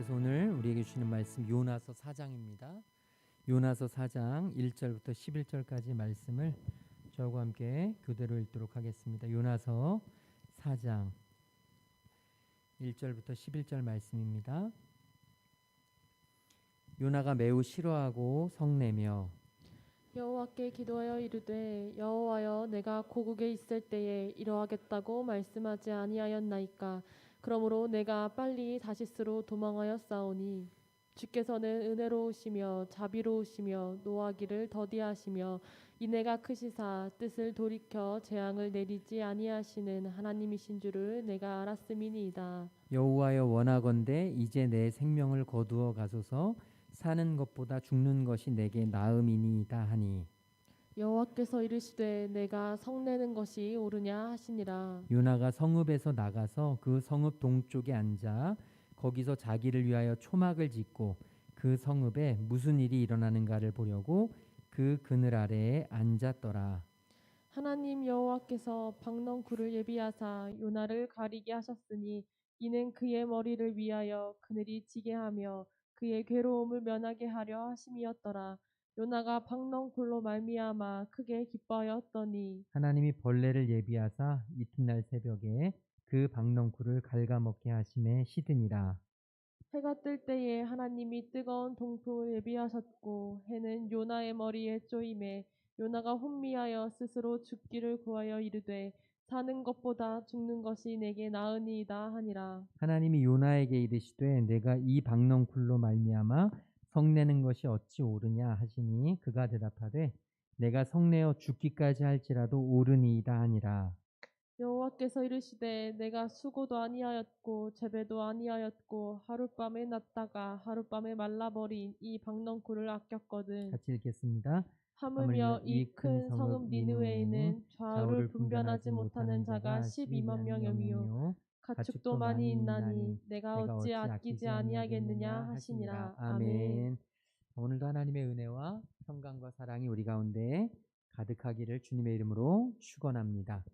하나님께서 오늘 우리에게 주시는 말씀 요나서 4장입니다. 요나서 4장 1절부터 11절까지 말씀을 저와 함께 교대로 읽도록 하겠습니다. 요나서 4장 1절부터 11절 말씀입니다. 요나가 매우 싫어하고 성내며 여호와께 기도하여 이르되 여호와여 내가 고국에 있을 때에 이러하겠다고 말씀하지 아니하였나이까. 그러므로 내가 빨리 다시스로 도망하여 싸우니 주께서는 은혜로우시며 자비로우시며 노하기를 더디하시며 인애가 크시사 뜻을 돌이켜 재앙을 내리지 아니하시는 하나님이신 줄을 내가 알았음이니이다. 여호와여 원하건대 이제 내 생명을 거두어 가소서. 사는 것보다 죽는 것이 내게 나음이니이다 하니 여호와께서 이르시되 내가 성내는 것이 옳으냐 하시니라. 요나가 성읍에서 나가서 그 성읍 동쪽에 앉아 거기서 자기를 위하여 초막을 짓고 그 성읍에 무슨 일이 일어나는가를 보려고 그 그늘 아래에 앉았더라. 하나님 여호와께서 박넝쿨을 예비하사 요나를 가리게 하셨으니 이는 그의 머리를 위하여 그늘이 지게 하며 그의 괴로움을 면하게 하려 하심이었더라. 요나가 박넝쿨로 말미암아 크게 기뻐하였더니 하나님이 벌레를 예비하사 이튿날 새벽에 그 박넝쿨을 갉아먹게 하심에 시드니라. 해가 뜰 때에 하나님이 뜨거운 동풍을 예비하셨고 해는 요나의 머리에 쪼임에 요나가 혼미하여 스스로 죽기를 구하여 이르되 사는 것보다 죽는 것이 내게 나으니이다 하니라. 하나님이 요나에게 이르시되 내가 이 박넝쿨로 말미암아 성내는 것이 어찌 옳으냐 하시니 그가 대답하되 내가 성내어 죽기까지 할지라도 옳으니이다 하니라. 여호와께서 이르시되 내가 수고도 아니하였고 재배도 아니하였고 하룻밤에 났다가 하룻밤에 말라버린 이 박넝쿨을 아꼈거든. 같이 읽겠습니다. 하물며 이 큰 성읍 성읍 니느웨에는 좌우를 분별하지 못하는 자가 12만 명이며 명이며 가축도 많이 있나니 내가 어찌 아끼지 아니하겠느냐 하시니라. 아멘. 아멘. 오늘도 하나님의 은혜와 평강과 사랑이 우리 가운데 가득하기를 주님의 이름으로 축원합니다.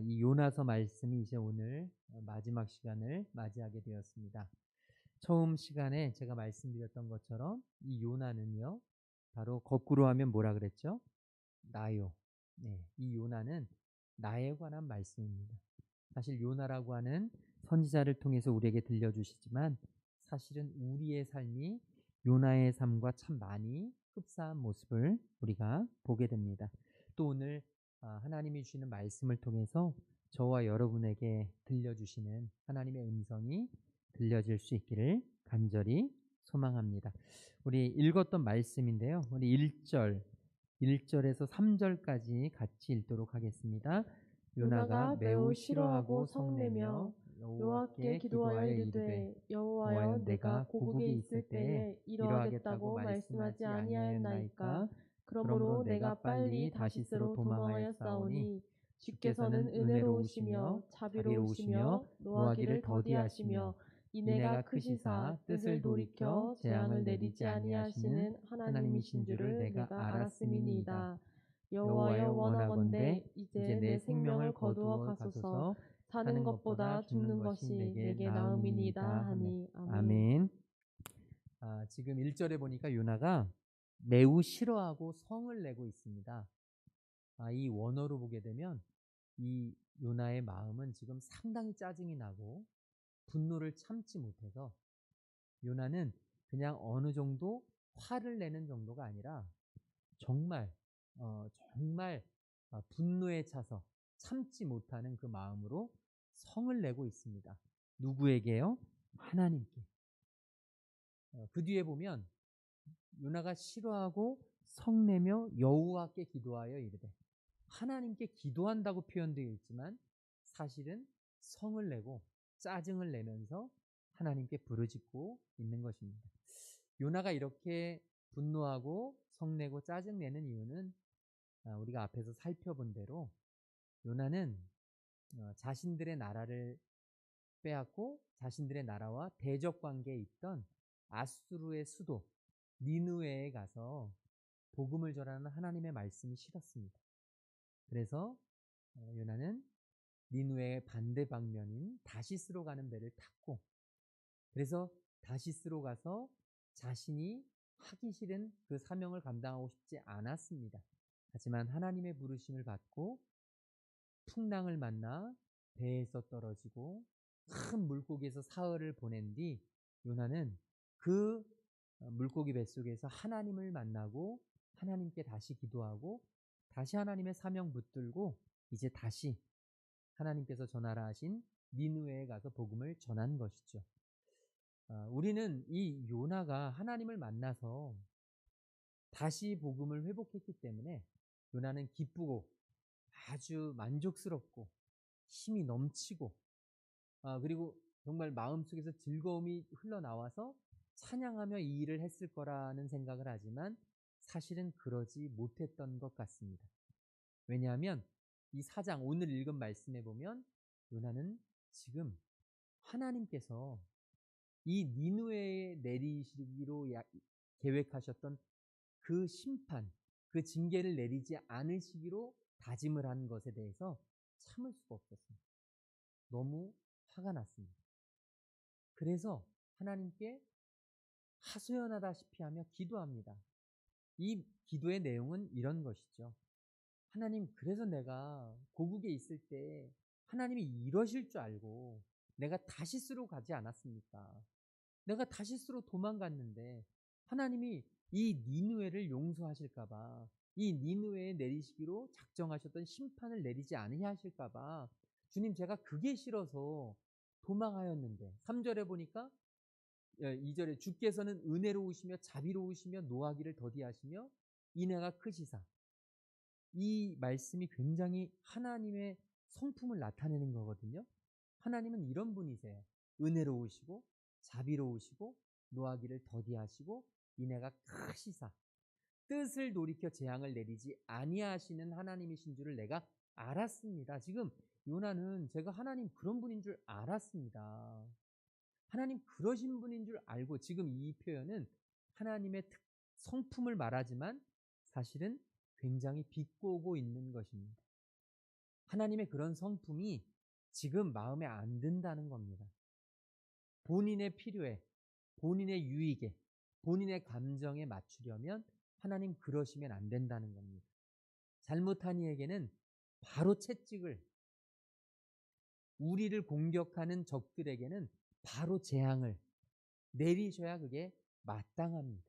이 요나서 말씀이 이제 오늘 마지막 시간을 맞이하게 되었습니다. 처음 시간에 제가 말씀드렸던 것처럼 이 요나는요, 바로 거꾸로 하면 뭐라 그랬죠? 나요. 네, 이 요나는 나에 관한 말씀입니다. 사실 요나라고 하는 선지자를 통해서 우리에게 들려주시지만 사실은 우리의 삶이 요나의 삶과 참 많이 흡사한 모습을 우리가 보게 됩니다. 또 오늘 하나님이 주시는 말씀을 통해서 저와 여러분에게 들려주시는 하나님의 음성이 들려질 수 있기를 간절히 소망합니다. 우리 읽었던 말씀인데요. 우리 1절에서 3절까지 같이 읽도록 하겠습니다. 요나가 매우 싫어하고 성내며 여호와께 기도하여 이르되 여호와여 내가 고국에 있을 때에 이러하겠다고 말씀하지 아니하였나이까. 그러므로 내가 빨리 다시스로 도망하여 싸우니 주께서는 은혜로우시며 자비로우시며 노하기를 더디하시며 인애가 크시사 뜻을 돌이켜 재앙을 내리지 아니하시는 하나님이신 줄을 내가 알았음이니이다. 여호와여 원하건대 이제 내 생명을 거두어 가소서. 사는 것보다 죽는 것이 내게 나음이니이다 하니. 아멘. 아멘. 지금 1절에 보니까 요나가 매우 싫어하고 성을 내고 있습니다. 이 원어로 보게 되면 이 요나의 마음은 지금 상당히 짜증이 나고 분노를 참지 못해서 요나는 그냥 어느 정도 화를 내는 정도가 아니라 정말 정말 분노에 차서 참지 못하는 그 마음으로 성을 내고 있습니다. 누구에게요? 하나님께. 그 뒤에 보면 요나가 싫어하고 성내며 여호와께 기도하여 이르되, 하나님께 기도한다고 표현되어 있지만 사실은 성을 내고 짜증을 내면서 하나님께 부르짖고 있는 것입니다. 요나가 이렇게 분노하고 성내고 짜증내는 이유는 우리가 앞에서 살펴본 대로 요나는 자신들의 나라를 빼앗고 자신들의 나라와 대적 관계에 있던 아수르의 수도 니느웨에 가서 복음을 전하는 하나님의 말씀이 싫었습니다. 그래서 요나는 니느웨의 반대 방면인 다시스로 가는 배를 탔고, 그래서 다시스로 가서 자신이 하기 싫은 그 사명을 감당하고 싶지 않았습니다. 하지만 하나님의 부르심을 받고 풍랑을 만나 배에서 떨어지고 큰 물고기에서 사흘을 보낸 뒤 요나는 그 물고기 뱃속에서 하나님을 만나고 하나님께 다시 기도하고 다시 하나님의 사명 붙들고 이제 다시 하나님께서 전하라 하신 니느웨에 가서 복음을 전한 것이죠. 우리는 이 요나가 하나님을 만나서 다시 복음을 회복했기 때문에 요나는 기쁘고 아주 만족스럽고 힘이 넘치고 그리고 정말 마음속에서 즐거움이 흘러나와서 찬양하며 이 일을 했을 거라는 생각을 하지만 사실은 그러지 못했던 것 같습니다. 왜냐하면 이 4장 오늘 읽은 말씀에 보면 요나는 지금 하나님께서 이 니느웨에 내리시기로 계획하셨던 그 심판, 그 징계를 내리지 않으시기로 다짐을 한 것에 대해서 참을 수가 없었습니다. 너무 화가 났습니다. 그래서 하나님께 하소연하다시피 하며 기도합니다. 이 기도의 내용은 이런 것이죠. 하나님, 그래서 내가 고국에 있을 때 하나님이 이러실 줄 알고 내가 다시스로 가지 않았습니까? 내가 다시스로 도망갔는데 하나님이 이 니느웨를 용서하실까봐, 이 니느웨에 내리시기로 작정하셨던 심판을 내리지 않으실까봐 주님, 제가 그게 싫어서 도망하였는데 3절에 보니까 2절에 주께서는 은혜로우시며 자비로우시며 노하기를 더디하시며 인애가 크시사, 이 말씀이 굉장히 하나님의 성품을 나타내는 거거든요. 하나님은 이런 분이세요. 은혜로우시고 자비로우시고 노하기를 더디하시고 인애가 크시사, 뜻을 돌이켜 재앙을 내리지 아니하시는 하나님이신 줄을 내가 알았습니다. 지금 요나는 제가 하나님 그런 분인 줄 알았습니다. 하나님 그러신 분인 줄 알고, 지금 이 표현은 하나님의 성품을 말하지만 사실은 굉장히 비꼬고 있는 것입니다. 하나님의 그런 성품이 지금 마음에 안 든다는 겁니다. 본인의 필요에, 본인의 유익에, 본인의 감정에 맞추려면 하나님 그러시면 안 된다는 겁니다. 잘못한 이에게는 바로 채찍을, 우리를 공격하는 적들에게는 바로 재앙을 내리셔야 그게 마땅합니다.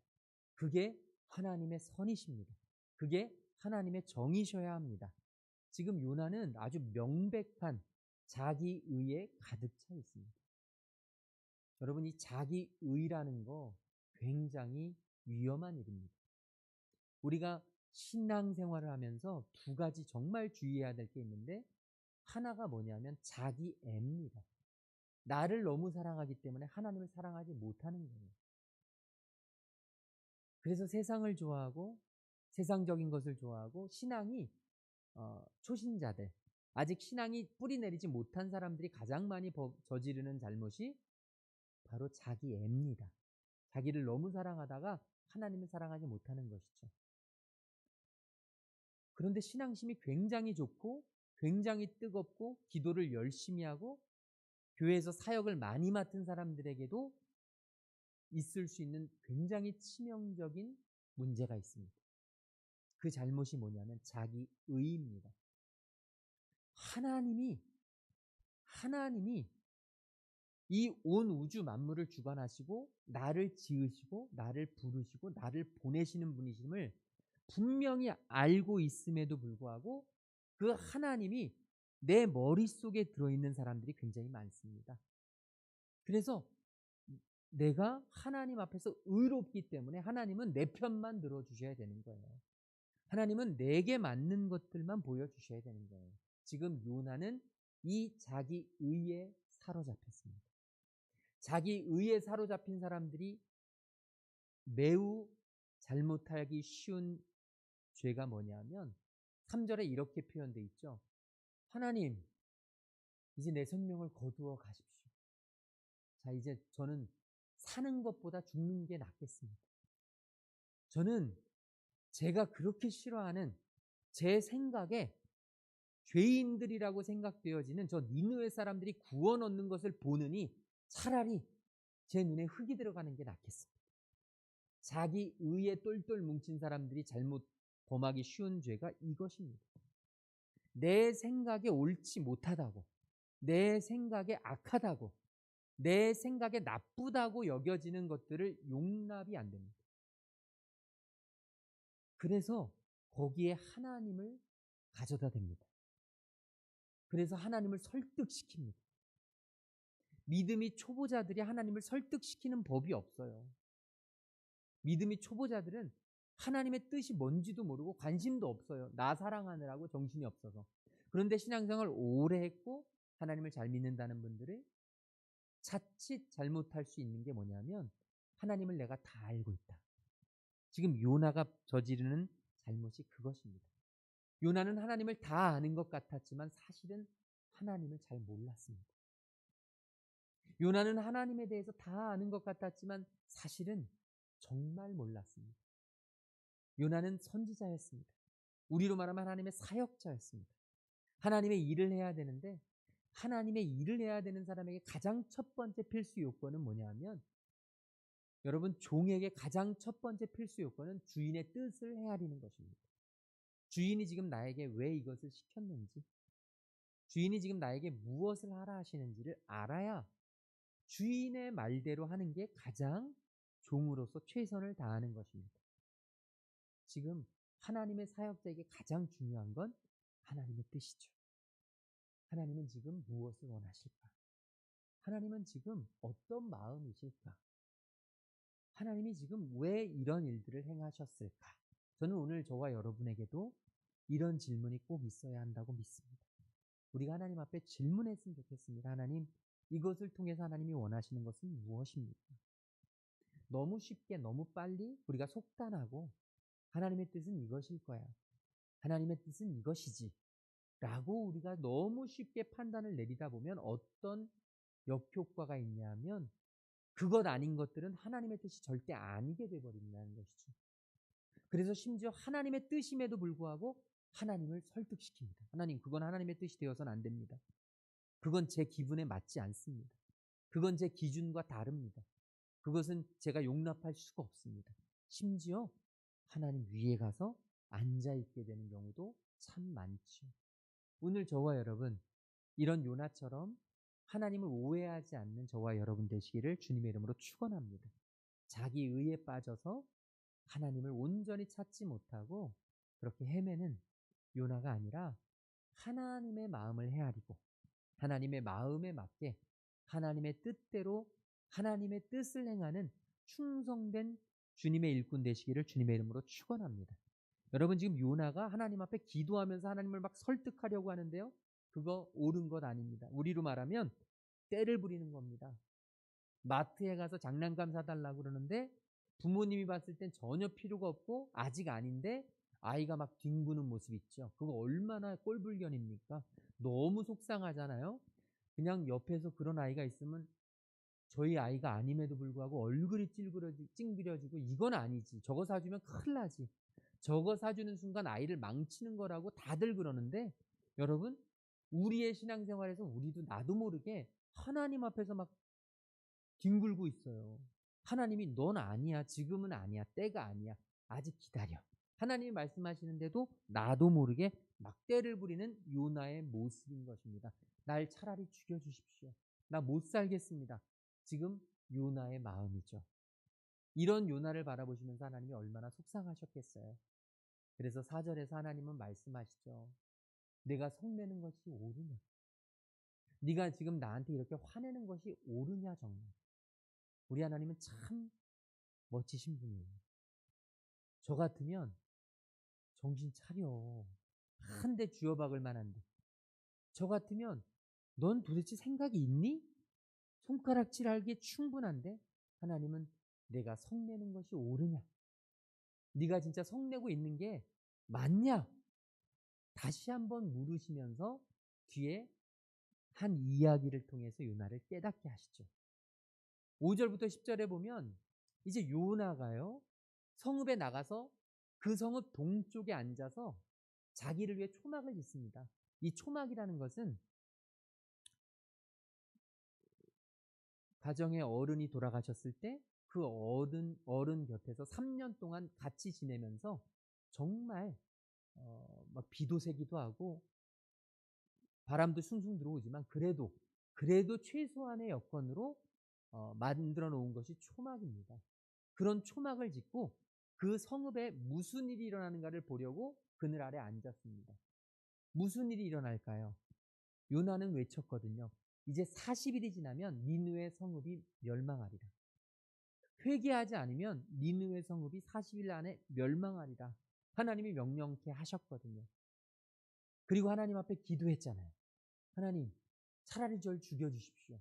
그게 하나님의 선이십니다. 그게 하나님의 정이셔야 합니다. 지금 요나는 아주 명백한 자기의에 가득 차 있습니다. 여러분, 이 자기의라는 거 굉장히 위험한 일입니다. 우리가 신앙생활을 하면서 두 가지 정말 주의해야 될 게 있는데, 하나가 뭐냐면 자기애입니다. 나를 너무 사랑하기 때문에 하나님을 사랑하지 못하는 거예요. 그래서 세상을 좋아하고 세상적인 것을 좋아하고, 신앙이 초신자들, 아직 신앙이 뿌리 내리지 못한 사람들이 가장 많이 저지르는 잘못이 바로 자기애입니다. 자기를 너무 사랑하다가 하나님을 사랑하지 못하는 것이죠. 그런데 신앙심이 굉장히 좋고 굉장히 뜨겁고 기도를 열심히 하고 교회에서 사역을 많이 맡은 사람들에게도 있을 수 있는 굉장히 치명적인 문제가 있습니다. 그 잘못이 뭐냐면 자기의입니다. 하나님이 이 온 우주 만물을 주관하시고 나를 지으시고 나를 부르시고 나를 보내시는 분이심을 분명히 알고 있음에도 불구하고 그 하나님이 내 머릿속에 들어있는 사람들이 굉장히 많습니다. 그래서 내가 하나님 앞에서 의롭기 때문에 하나님은 내 편만 들어주셔야 되는 거예요. 하나님은 내게 맞는 것들만 보여주셔야 되는 거예요. 지금 요나는 이 자기의에 사로잡혔습니다. 자기의에 사로잡힌 사람들이 매우 잘못하기 쉬운 죄가 뭐냐면 3절에 이렇게 표현되어 있죠. 하나님, 이제 내 생명을 거두어 가십시오. 자, 이제 저는 사는 것보다 죽는 게 낫겠습니다. 저는 제가 그렇게 싫어하는 제 생각에 죄인들이라고 생각되어지는 저 니느웨 사람들이 구원 얻는 것을 보느니 차라리 제 눈에 흙이 들어가는 게 낫겠습니다. 자기 의에 똘똘 뭉친 사람들이 잘못 범하기 쉬운 죄가 이것입니다. 내 생각에 옳지 못하다고, 내 생각에 악하다고, 내 생각에 나쁘다고 여겨지는 것들을 용납이 안 됩니다. 그래서 거기에 하나님을 가져다 댑니다. 그래서 하나님을 설득시킵니다. 믿음이 초보자들이 하나님을 설득시키는 법이 없어요. 믿음이 초보자들은 하나님의 뜻이 뭔지도 모르고 관심도 없어요. 나 사랑하느라고 정신이 없어서. 그런데 신앙생활 오래 했고 하나님을 잘 믿는다는 분들이 자칫 잘못할 수 있는 게 뭐냐면 하나님을 내가 다 알고 있다. 지금 요나가 저지르는 잘못이 그것입니다. 요나는 하나님을 다 아는 것 같았지만 사실은 하나님을 잘 몰랐습니다. 요나는 하나님에 대해서 다 아는 것 같았지만 사실은 정말 몰랐습니다. 요나는 선지자였습니다. 우리로 말하면 하나님의 사역자였습니다. 하나님의 일을 해야 되는데 하나님의 일을 해야 되는 사람에게 가장 첫 번째 필수 요건은 뭐냐 하면 여러분 종에게 가장 첫 번째 필수 요건은 주인의 뜻을 헤아리는 것입니다. 주인이 지금 나에게 왜 이것을 시켰는지 주인이 지금 나에게 무엇을 하라 하시는지를 알아야 주인의 말대로 하는 게 가장 종으로서 최선을 다하는 것입니다. 지금 하나님의 사역자에게 가장 중요한 건 하나님의 뜻이죠. 하나님은 지금 무엇을 원하실까? 하나님은 지금 어떤 마음이실까? 하나님이 지금 왜 이런 일들을 행하셨을까? 저는 오늘 저와 여러분에게도 이런 질문이 꼭 있어야 한다고 믿습니다. 우리가 하나님 앞에 질문했으면 좋겠습니다. 하나님, 이것을 통해서 하나님이 원하시는 것은 무엇입니까? 너무 쉽게 너무 빨리 우리가 속단하고 하나님의 뜻은 이것일 거야. 하나님의 뜻은 이것이지. 라고 우리가 너무 쉽게 판단을 내리다 보면 어떤 역효과가 있냐면 그것 아닌 것들은 하나님의 뜻이 절대 아니게 돼버린다는 것이죠. 그래서 심지어 하나님의 뜻임에도 불구하고 하나님을 설득시킵니다. 하나님, 그건 하나님의 뜻이 되어서는 안 됩니다. 그건 제 기분에 맞지 않습니다. 그건 제 기준과 다릅니다. 그것은 제가 용납할 수가 없습니다. 심지어 하나님 위에 가서 앉아있게 되는 경우도 참 많죠. 오늘 저와 여러분 이런 요나처럼 하나님을 오해하지 않는 저와 여러분 되시기를 주님의 이름으로 축원합니다. 자기 의에 빠져서 하나님을 온전히 찾지 못하고 그렇게 헤매는 요나가 아니라 하나님의 마음을 헤아리고 하나님의 마음에 맞게 하나님의 뜻대로 하나님의 뜻을 행하는 충성된 주님의 일꾼 되시기를 주님의 이름으로 축원합니다. 여러분 지금 요나가 하나님 앞에 기도하면서 하나님을 막 설득하려고 하는데요. 그거 옳은 것 아닙니다. 우리로 말하면 때를 부리는 겁니다. 마트에 가서 장난감 사달라고 그러는데 부모님이 봤을 땐 전혀 필요가 없고 아직 아닌데 아이가 막 뒹구는 모습 있죠. 그거 얼마나 꼴불견입니까? 너무 속상하잖아요. 그냥 옆에서 그런 아이가 있으면 저희 아이가 아님에도 불구하고 얼굴이 찡그려지고 이건 아니지. 저거 사주면 큰일 나지. 저거 사주는 순간 아이를 망치는 거라고 다들 그러는데 여러분 우리의 신앙생활에서 우리도 나도 모르게 하나님 앞에서 막 뒹굴고 있어요. 하나님이 넌 아니야. 지금은 아니야. 때가 아니야. 아직 기다려. 하나님이 말씀하시는데도 나도 모르게 막 때를 부리는 요나의 모습인 것입니다. 날 차라리 죽여주십시오. 나 못 살겠습니다. 지금 요나의 마음이죠. 이런 요나를 바라보시면서 하나님이 얼마나 속상하셨겠어요. 그래서 4절에서 하나님은 말씀하시죠. 내가 성내는 것이 옳으냐? 네가 지금 나한테 이렇게 화내는 것이 옳으냐 정말. 우리 하나님은 참 멋지신 분이에요. 저 같으면 정신 차려. 한 대 쥐어박을 만한데. 저 같으면 넌 도대체 생각이 있니? 손가락질하기에 충분한데 하나님은 내가 성내는 것이 옳으냐? 네가 진짜 성내고 있는 게 맞냐? 다시 한번 물으시면서 뒤에 한 이야기를 통해서 요나를 깨닫게 하시죠. 5절부터 10절에 보면 이제 요나가요. 성읍에 나가서 그 성읍 동쪽에 앉아서 자기를 위해 초막을 짓습니다. 이 초막이라는 것은 가정의 어른이 돌아가셨을 때 그 어른 곁에서 3년 동안 같이 지내면서 정말 막 비도 새기도 하고 바람도 숭숭 들어오지만 그래도 최소한의 여건으로 만들어 놓은 것이 초막입니다. 그런 초막을 짓고 그 성읍에 무슨 일이 일어나는가를 보려고 그늘 아래 앉았습니다. 무슨 일이 일어날까요? 요나는 외쳤거든요. 이제 40일이 지나면 니느웨 성읍이 멸망하리라. 회개하지 않으면 니느웨 성읍이 40일 안에 멸망하리라. 하나님이 명령케 하셨거든요. 그리고 하나님 앞에 기도했잖아요. 하나님, 차라리 절 죽여주십시오.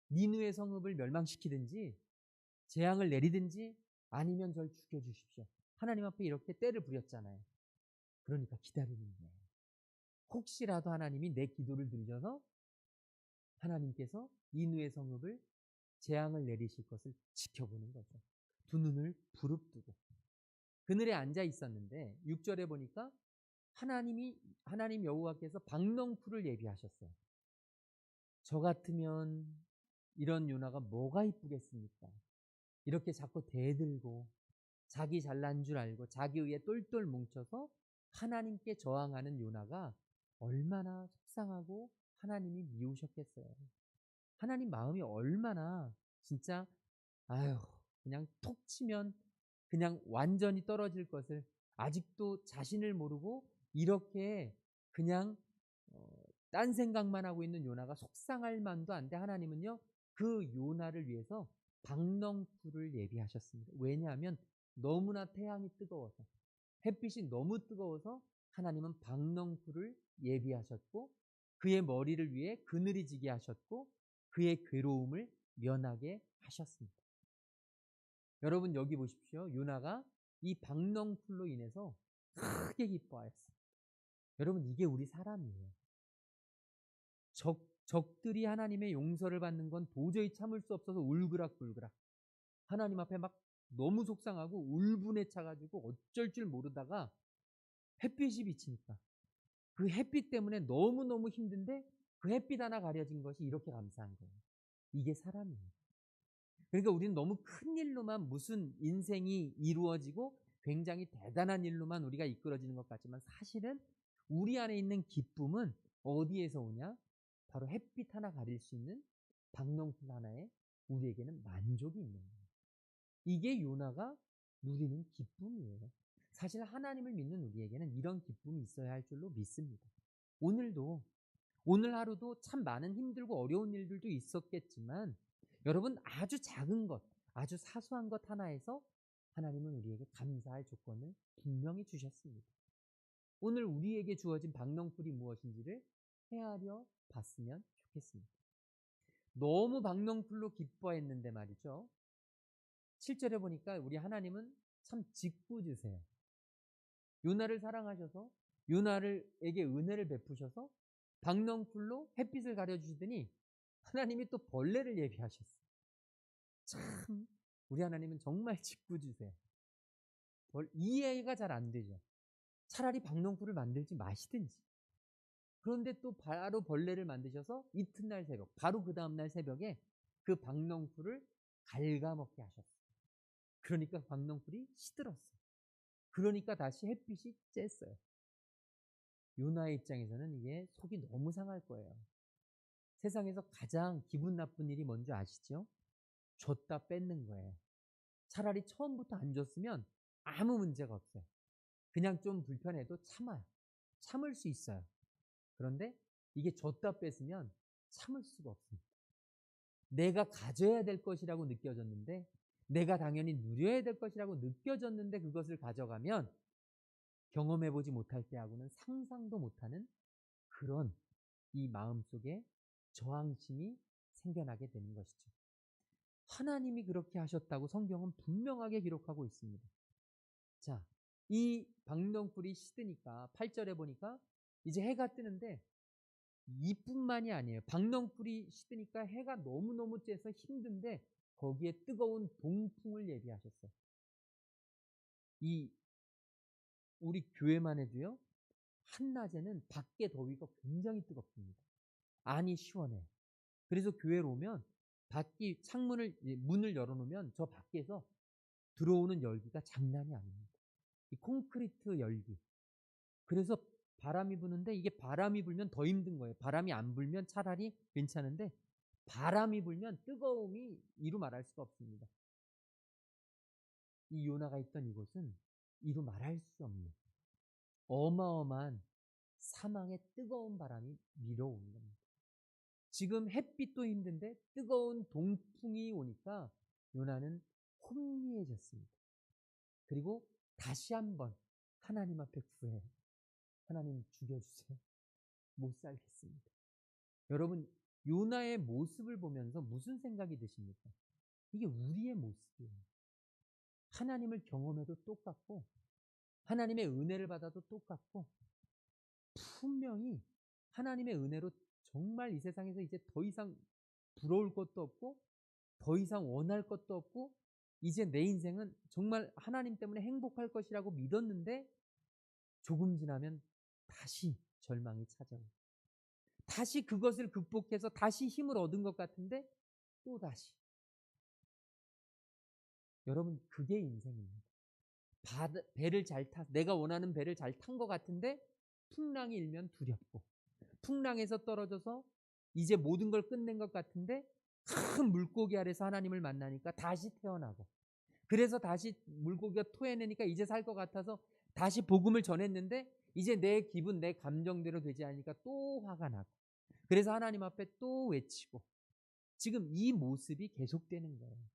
니느웨 성읍을 멸망시키든지 재앙을 내리든지 아니면 절 죽여주십시오. 하나님 앞에 이렇게 때를 부렸잖아요. 그러니까 기다리는 거예요. 혹시라도 하나님이 내 기도를 들으셔서 하나님께서 니느웨 성읍을 재앙을 내리실 것을 지켜보는 거죠. 두 눈을 부릅뜨고 그늘에 앉아 있었는데 6절에 보니까 하나님 여호와께서 박넝쿨을 예비하셨어요. 저 같으면 이런 요나가 뭐가 이쁘겠습니까? 이렇게 자꾸 대들고 자기 잘난 줄 알고 자기 의에 똘똘 뭉쳐서 하나님께 저항하는 요나가 얼마나 속상하고 하나님이 미우셨겠어요. 하나님 마음이 얼마나 진짜 아유 그냥 톡 치면 그냥 완전히 떨어질 것을 아직도 자신을 모르고 이렇게 그냥 딴 생각만 하고 있는 요나가 속상할 만도 한데 하나님은요 그 요나를 위해서 박넝쿨을 예비하셨습니다. 왜냐하면 너무나 태양이 뜨거워서 햇빛이 너무 뜨거워서 하나님은 박넝쿨을 예비하셨고 그의 머리를 위해 그늘이 지게 하셨고 그의 괴로움을 면하게 하셨습니다. 여러분 여기 보십시오. 요나가 이 박넝쿨로 인해서 크게 기뻐하였어요. 여러분 이게 우리 사람이에요. 적들이 하나님의 용서를 받는 건 도저히 참을 수 없어서 울그락불그락 하나님 앞에 막 너무 속상하고 울분에 차가지고 어쩔 줄 모르다가 햇빛이 비치니까 그 햇빛 때문에 너무너무 힘든데 그 햇빛 하나 가려진 것이 이렇게 감사한 거예요. 이게 사람이에요. 그러니까 우리는 너무 큰 일로만 무슨 인생이 이루어지고 굉장히 대단한 일로만 우리가 이끌어지는 것 같지만 사실은 우리 안에 있는 기쁨은 어디에서 오냐? 바로 햇빛 하나 가릴 수 있는 박넝쿨 하나에 우리에게는 만족이 있는 거예요. 이게 요나가 누리는 기쁨이에요. 사실 하나님을 믿는 우리에게는 이런 기쁨이 있어야 할 줄로 믿습니다. 오늘 하루도 참 많은 힘들고 어려운 일들도 있었겠지만 여러분 아주 작은 것, 아주 사소한 것 하나에서 하나님은 우리에게 감사할 조건을 분명히 주셨습니다. 오늘 우리에게 주어진 박넝쿨이 무엇인지를 헤아려 봤으면 좋겠습니다. 너무 박넝쿨로 기뻐했는데 말이죠. 7절에 보니까 우리 하나님은 참 짓궂으세요. 요나를 사랑하셔서 요나에게 은혜를 베푸셔서 박넝쿨로 햇빛을 가려주시더니 하나님이 또 벌레를 예비하셨어요. 참 우리 하나님은 정말 짓궂으세요. 이해가 잘 안 되죠. 차라리 박넝쿨을 만들지 마시든지. 그런데 또 바로 벌레를 만드셔서 이튿날 새벽, 바로 그 다음날 새벽에 그 박넝쿨을 갉아먹게 하셨어요. 그러니까 박넝쿨이 시들었어요. 그러니까 다시 햇빛이 쬐어요. 요나의 입장에서는 이게 속이 너무 상할 거예요. 세상에서 가장 기분 나쁜 일이 뭔지 아시죠? 줬다 뺏는 거예요. 차라리 처음부터 안 줬으면 아무 문제가 없어요. 그냥 좀 불편해도 참아요. 참을 수 있어요. 그런데 이게 줬다 뺏으면 참을 수가 없습니다. 내가 가져야 될 것이라고 느껴졌는데 내가 당연히 누려야 될 것이라고 느껴졌는데 그것을 가져가면 경험해보지 못할 때하고는 상상도 못하는 그런 이 마음속에 저항심이 생겨나게 되는 것이죠. 하나님이 그렇게 하셨다고 성경은 분명하게 기록하고 있습니다. 자, 이 박넝쿨이 시드니까 8절에 보니까 이제 해가 뜨는데 이뿐만이 아니에요. 박넝쿨이 시드니까 해가 너무너무 쬐서 힘든데 거기에 뜨거운 동풍을 예비하셨어요. 우리 교회만 해도요. 한낮에는 밖에 더위가 굉장히 뜨겁습니다. 안이 시원해요. 그래서 교회로 오면 밖이 창문을 문을 열어놓으면 저 밖에서 들어오는 열기가 장난이 아닙니다. 이 콘크리트 열기. 그래서 바람이 부는데 이게 바람이 불면 더 힘든 거예요. 바람이 안 불면 차라리 괜찮은데 바람이 불면 뜨거움이 이루 말할 수가 없습니다. 이 요나가 있던 이곳은 이루 말할 수 없는 어마어마한 사망의 뜨거운 바람이 밀어오는 겁니다. 지금 햇빛도 힘든데 뜨거운 동풍이 오니까 요나는 혼미해졌습니다. 그리고 다시 한번 하나님 앞에 구해요. 하나님 죽여주세요. 못 살겠습니다. 여러분, 요나의 모습을 보면서 무슨 생각이 드십니까? 이게 우리의 모습이에요. 하나님을 경험해도 똑같고 하나님의 은혜를 받아도 똑같고 분명히 하나님의 은혜로 정말 이 세상에서 이제 더 이상 부러울 것도 없고 더 이상 원할 것도 없고 이제 내 인생은 정말 하나님 때문에 행복할 것이라고 믿었는데 조금 지나면 다시 절망이 찾아오고 다시 그것을 극복해서 다시 힘을 얻은 것 같은데 또다시 여러분 그게 인생입니다. 배를 잘 타, 내가 원하는 배를 잘 탄 것 같은데 풍랑이 일면 두렵고 풍랑에서 떨어져서 이제 모든 걸 끝낸 것 같은데 큰 물고기 아래서 하나님을 만나니까 다시 태어나고 그래서 다시 물고기가 토해내니까 이제 살 것 같아서 다시 복음을 전했는데 이제 내 기분, 내 감정대로 되지 않으니까 또 화가 나고 그래서 하나님 앞에 또 외치고 지금 이 모습이 계속되는 거예요.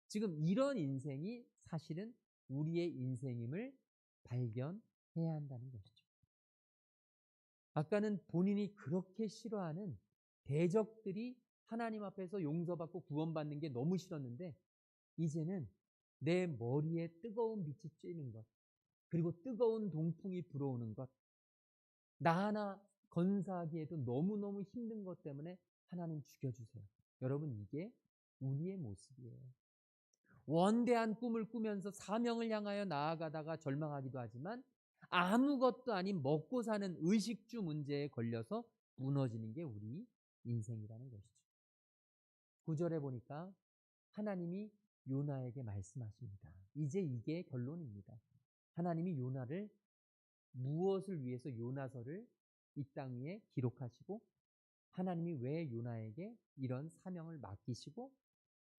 지금 이런 인생이 사실은 우리의 인생임을 발견해야 한다는 것이죠. 아까는 본인이 그렇게 싫어하는 대적들이 하나님 앞에서 용서받고 구원받는 게 너무 싫었는데 이제는 내 머리에 뜨거운 빛이 쬐는 것 그리고 뜨거운 동풍이 불어오는 것 나 하나 건사하기에도 너무너무 힘든 것 때문에 하나님 죽여주세요. 여러분 이게 우리의 모습이에요. 원대한 꿈을 꾸면서 사명을 향하여 나아가다가 절망하기도 하지만 아무것도 아닌 먹고 사는 의식주 문제에 걸려서 무너지는 게 우리 인생이라는 것이죠. 9절에 보니까 하나님이 요나에게 말씀하십니다. 이제 이게 결론입니다. 하나님이 요나를 무엇을 위해서 요나서를 이 땅 위에 기록하시고 하나님이 왜 요나에게 이런 사명을 맡기시고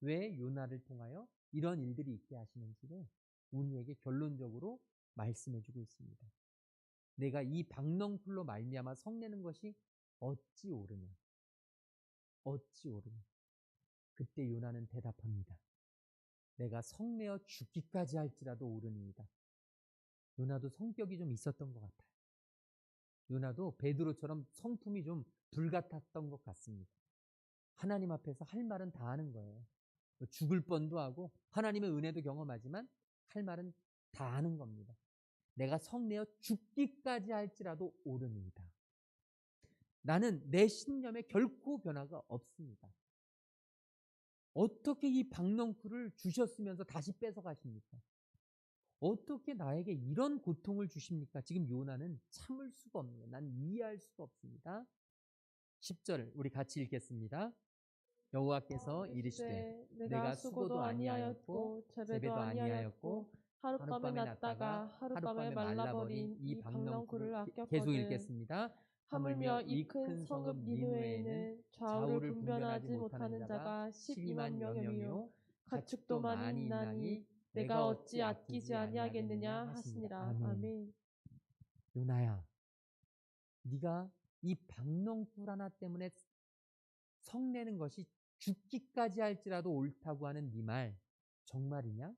왜 요나를 통하여 이런 일들이 있게 하시는지를 우리에게 결론적으로 말씀해 주고 있습니다. 내가 이 박넝쿨로 말미암아 성내는 것이 어찌 옳으냐 어찌 옳으냐 그때 요나는 대답합니다. 내가 성내어 죽기까지 할지라도 옳으니이다. 요나도 성격이 좀 있었던 것 같아요. 요나도 베드로처럼 성품이 좀 불같았던 것 같습니다. 하나님 앞에서 할 말은 다 하는 거예요. 죽을 뻔도 하고 하나님의 은혜도 경험하지만 할 말은 다 하는 겁니다. 내가 성내어 죽기까지 할지라도 옳으니이다. 나는 내 신념에 결코 변화가 없습니다. 어떻게 이 박넝쿨을 주셨으면서 다시 뺏어가십니까? 어떻게 나에게 이런 고통을 주십니까? 지금 요나는 참을 수가 없는 거예요. 난 이해할 수가 없습니다. 10절 우리 같이 읽겠습니다. 여호와께서 이르시되 내가 수고도 아니하였고 제배도 아니하였고 하룻밤에 났다가 하룻밤에 말라버린 이 박넝쿨을 계속 읽겠습니다. 하물며 이 큰 성읍 니느웨에는 좌우를 분별하지 못하는 자가 12만 명이며 가축도 많이 있나니 내가 어찌 아끼지 아니하겠느냐 하시니라. 아멘. 요나야, 네가 이 박넝쿨 하나 때문에 성내는 것이 죽기까지 할지라도 옳다고 하는 네 말 정말이냐?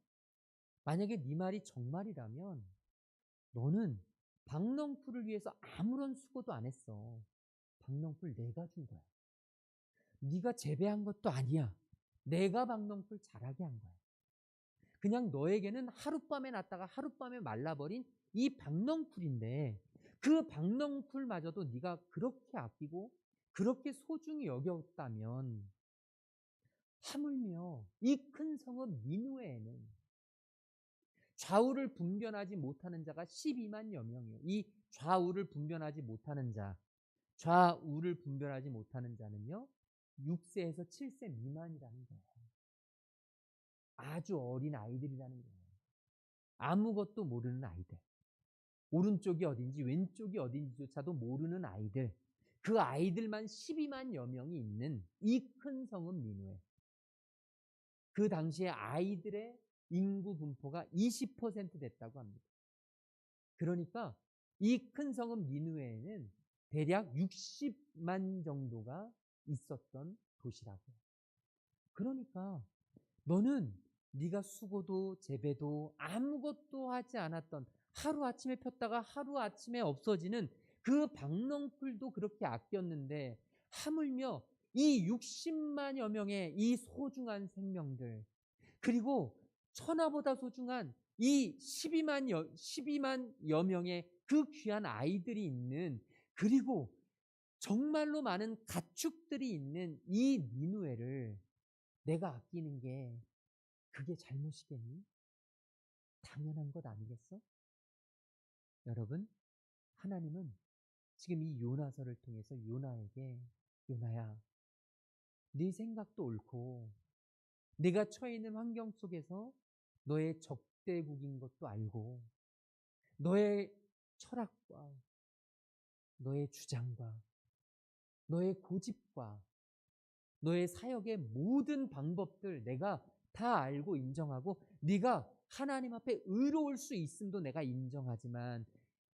만약에 네 말이 정말이라면 너는 박넝쿨을 위해서 아무런 수고도 안 했어. 박넝쿨 내가 준 거야. 네가 재배한 것도 아니야. 내가 박넝쿨 자라게 한 거야. 그냥 너에게는 하룻밤에 났다가 하룻밤에 말라버린 이 박넝쿨인데 그 박넝쿨마저도 네가 그렇게 아끼고 그렇게 소중히 여겼다면 하물며 이 큰 성읍 니느웨에는 좌우를 분별하지 못하는 자가 12만여 명이에요. 이 좌우를 분별하지 못하는 자, 좌우를 분별하지 못하는 자는요 6세에서 7세 미만이라는 거예요. 아주 어린 아이들이라는 거예요. 아무것도 모르는 아이들. 오른쪽이 어딘지 왼쪽이 어딘지조차도 모르는 아이들. 그 아이들만 12만여 명이 있는 이 큰 성읍 니느웨. 그 당시에 아이들의 인구 분포가 20% 됐다고 합니다. 그러니까 이 큰 성읍 니느웨에는 대략 60만 정도가 있었던 도시라고요. 그러니까 너는 네가 수고도 재배도 아무것도 하지 않았던, 하루아침에 폈다가 하루아침에 없어지는 그 박넝쿨도 그렇게 아꼈는데, 하물며 이 60만여 명의 이 소중한 생명들, 그리고 천하보다 소중한 이 12만여 명의 그 귀한 아이들이 있는, 그리고 정말로 많은 가축들이 있는 이 니느웨를 내가 아끼는 게 그게 잘못이겠니? 당연한 것 아니겠어? 여러분, 하나님은 지금 이 요나서를 통해서 요나에게, 요나야, 네 생각도 옳고 네가 처해 있는 환경 속에서 너의 적대국인 것도 알고, 너의 철학과 너의 주장과 너의 고집과 너의 사역의 모든 방법들 내가 다 알고 인정하고, 네가 하나님 앞에 의로울 수 있음도 내가 인정하지만,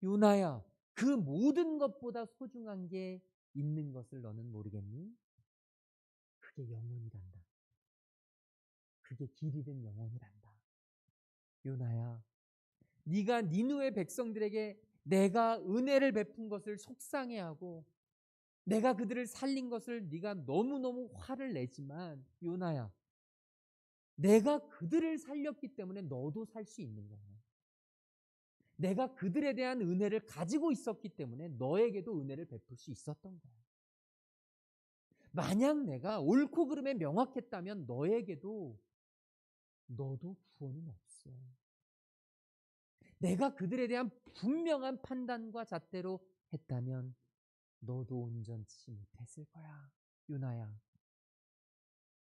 요나야, 그 모든 것보다 소중한 게 있는 것을 너는 모르겠니? 그게 영혼이란다. 그게 길 잃은 영혼이란다. 요나야, 네가 니느웨 백성들에게 내가 은혜를 베푼 것을 속상해하고 내가 그들을 살린 것을 네가 너무너무 화를 내지만, 요나야, 내가 그들을 살렸기 때문에 너도 살 수 있는 거야. 내가 그들에 대한 은혜를 가지고 있었기 때문에 너에게도 은혜를 베풀 수 있었던 거야. 만약 내가 옳고 그름에 명확했다면 너에게도, 너도 구원은 없어. 내가 그들에 대한 분명한 판단과 잣대로 했다면 너도 온전치 못했을 거야. 요나야,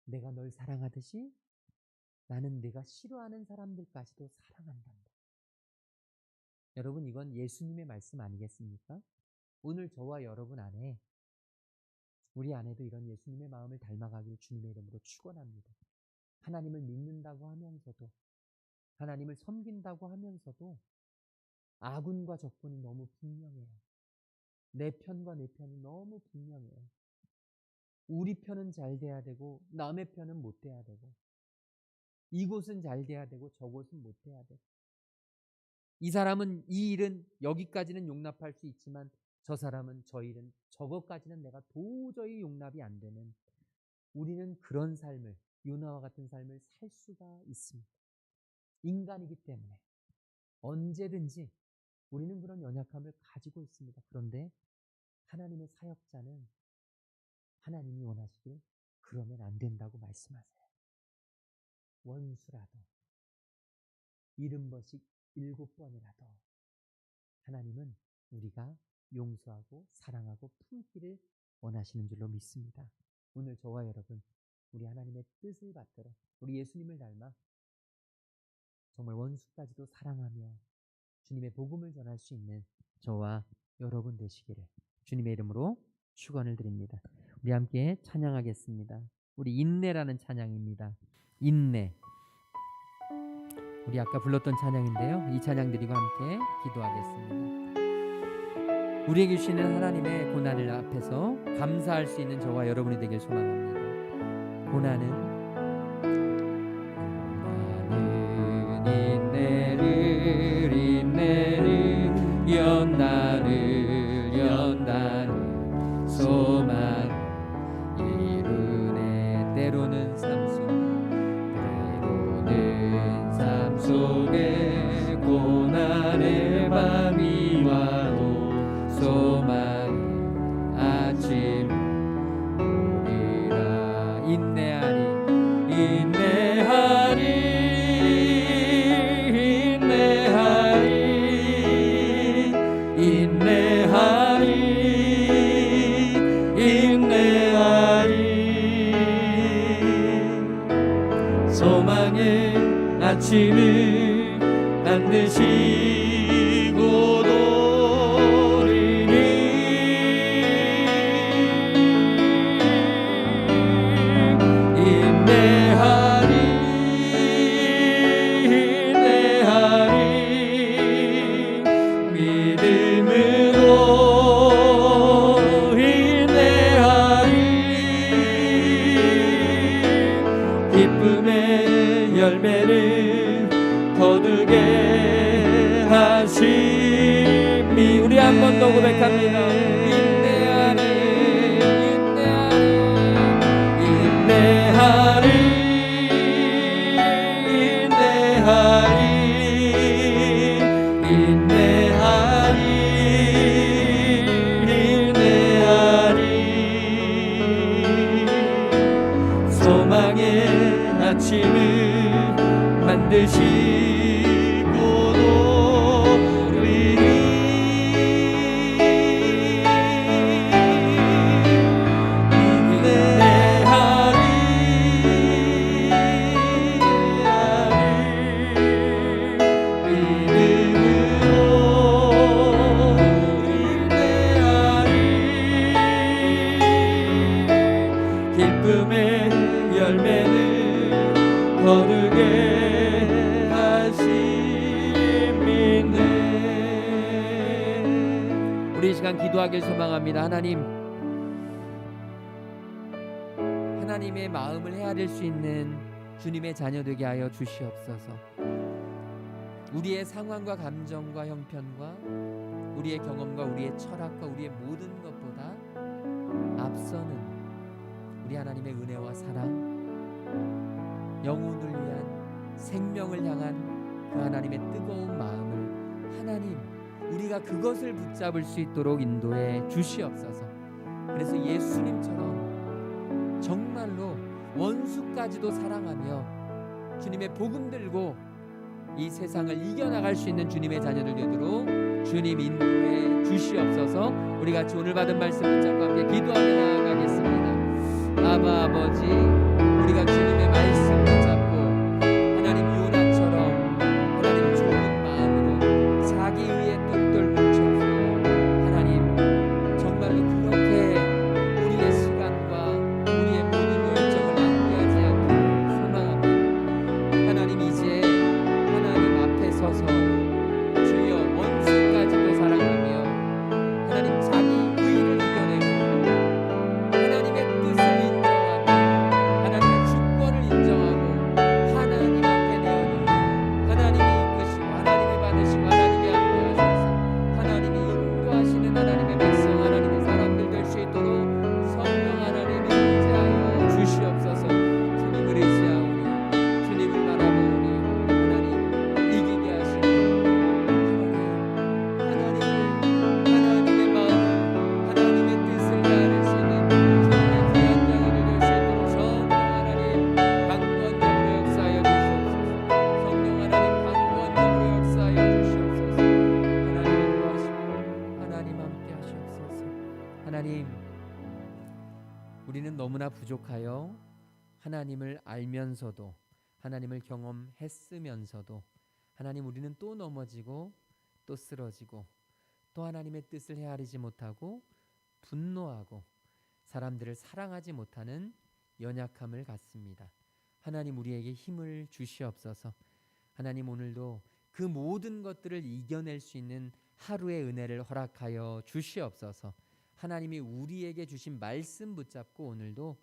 내가 널 사랑하듯이 나는 네가 싫어하는 사람들까지도 사랑한단다. 여러분, 이건 예수님의 말씀 아니겠습니까? 오늘 저와 여러분 안에, 우리 안에도 이런 예수님의 마음을 닮아가길 주님의 이름으로 축원합니다. 하나님을 믿는다고 하면서도, 하나님을 섬긴다고 하면서도 아군과 적군이 너무 분명해요. 내 편과 내 편이 너무 분명해요. 우리 편은 잘 돼야 되고 남의 편은 못 돼야 되고, 이곳은 잘 돼야 되고 저곳은 못 돼야 되고, 이 사람은 이 일은 여기까지는 용납할 수 있지만 저 사람은 저 일은 저것까지는 내가 도저히 용납이 안 되는, 우리는 그런 삶을, 요나와 같은 삶을 살 수가 있습니다. 인간이기 때문에 언제든지 우리는 그런 연약함을 가지고 있습니다. 그런데 하나님의 사역자는 하나님이 원하시길 그러면 안 된다고 말씀하세요. 원수라도 70번씩 7번이라도 하나님은 우리가 용서하고 사랑하고 품기를 원하시는 줄로 믿습니다. 오늘 저와 여러분, 우리 하나님의 뜻을 받들어 우리 예수님을 닮아 정말 원수까지도 사랑하며 주님의 복음을 전할 수 있는 저와 여러분 되시기를 주님의 이름으로 축원을 드립니다. 우리 함께 찬양하겠습니다. 우리 인내라는 찬양입니다. 인내. 우리 아까 불렀던 찬양인데요, 이 찬양 드리고 함께 기도하겠습니다. 우리에게 주시는 하나님의 고난을 앞에서 감사할 수 있는 저와 여러분이 되길 소망합니다. 고난은 인내를 연단을 소망 이루네. 때로는 삶 속에 고난의 밤이 와도 소망의 아침 오리라. 인내하리. 아침을 만드시고 노리니 인내하리 믿음으로 인내하리 기쁨의 열매를 거두게 하심이 우리 한 번 더 고백합니다. 인내하리 인내하리 인내하리 인내하리 인내하리 소망의 아침을 만드시고 노리니 기쁨의 열매를 거두게 하심이네. 우리 이 시간 기도하길 소망합니다. 하나님의 마음을 헤아릴 수 있는 주님의 자녀 되게 하여 주시옵소서. 우리의 상황과 감정과 형편과 우리의 경험과 우리의 철학과 우리의 모든 것보다 앞서는 우리 하나님의 은혜와 사랑, 영혼을 위한 생명을 향한 그 하나님의 뜨거운 마음을 하나님 우리가 그것을 붙잡을 수 있도록 인도해 주시옵소서. 그래서 예수님처럼 정말로 원수까지도 사랑하며 주님의 복음 들고 이 세상을 이겨나갈 수 있는 주님의 자녀들 되도록 주님 인도해 주시옵소서. 우리 같이 오늘 받은 말씀 붙잡고 함께 기도하며 나아가겠습니다. 아바 아버지, 우리가 주님의 말씀 붙잡고 하나님 요나처럼 하나님 좋은 마음으로 자기 의에 똘똘 뭉쳐서 하나님 정말로 그렇게 우리의 시간과 우리의 모든 열정을 낭비하지 않기를 소망합니다. 하나님 이제 하나님 앞에 서서 주여 원수까지도 사랑하며 하나님 자기 의를 이겨내고 하나님의 뜻을 인정하고 하나님의 주권을 인정하고 하나님 앞에 내어놓는 하나님이 이끄시고 하나님이 받으시고 하나님이 함께하셔서 하나님이 인도하시는 하나님의 백성 하나님의 사람들 될 수 있도록 성령 하나님이 임재하여 주시옵소서. 주님을 의지하오니 주님을 바라보오니 하나님 이기게 하시고 하나님의 마음을 하나님의 뜻을 다할 수 있는 주님의 귀한 자녀들 될 수 있도록 성령 하나님 강권적으로 역사하여 주시옵소서. 성령 하나님 강권적으로 역사하여 주시옵소서. 하나님 인도하시고 하나님 함께 하시옵소서. 하나님 우리는 너무나 부족하여 하나님을 알면서도 하나님을 경험했으면서도 하나님 우리는 또 넘어지고 또 쓰러지고 또 하나님의 뜻을 헤아리지 못하고 분노하고 사람들을 사랑하지 못하는 연약함을 갖습니다. 하나님 우리에게 힘을 주시옵소서. 하나님 오늘도 그 모든 것들을 이겨낼 수 있는 하루의 은혜를 허락하여 주시옵소서. 하나님이 우리에게 주신 말씀 붙잡고 오늘도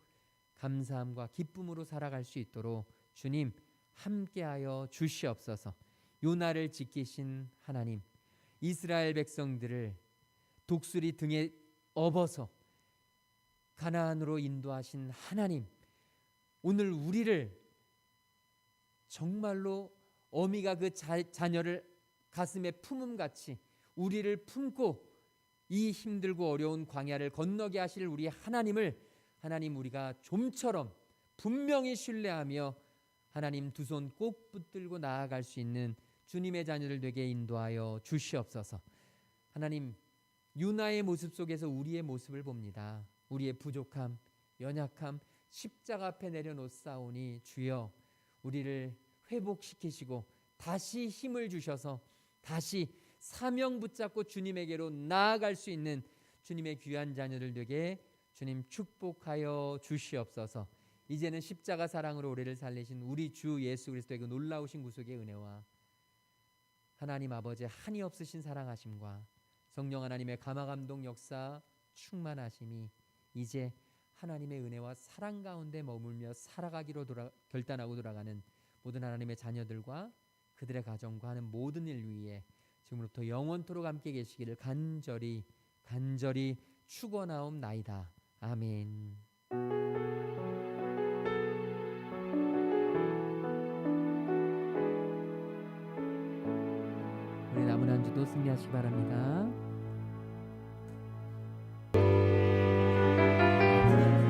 감사함과 기쁨으로 살아갈 수 있도록 주님 함께하여 주시옵소서. 요나를 지키신 하나님, 이스라엘 백성들을 독수리 등에 업어서 가나안으로 인도하신 하나님, 오늘 우리를 정말로 어미가 그 자녀를 가슴에 품음같이 우리를 품고 이 힘들고 어려운 광야를 건너게 하실 우리 하나님을 하나님 우리가 좀처럼 분명히 신뢰하며 하나님 두 손 꼭 붙들고 나아갈 수 있는 주님의 자녀들 되게 인도하여 주시옵소서. 하나님 요나의 모습 속에서 우리의 모습을 봅니다. 우리의 부족함, 연약함 십자가 앞에 내려놓사오니 주여 우리를 회복시키시고 다시 힘을 주셔서 다시 사명 붙잡고 주님에게로 나아갈 수 있는 주님의 귀한 자녀들 되게 주님 축복하여 주시옵소서. 이제는 십자가 사랑으로 우리를 살리신 우리 주 예수 그리스도의 그 놀라우신 구속의 은혜와 하나님 아버지의 한이 없으신 사랑하심과 성령 하나님의 감화감동 역사 충만하심이 이제 하나님의 은혜와 사랑 가운데 머물며 살아가기로 결단하고 돌아가는 모든 하나님의 자녀들과 그들의 가정과 하는 모든 일 위에 지금부터 영원토록 함께 계시기를 간절히 축원하옵나이다. 아멘. 우리 남은 한 주도 승리하시기 바랍니다.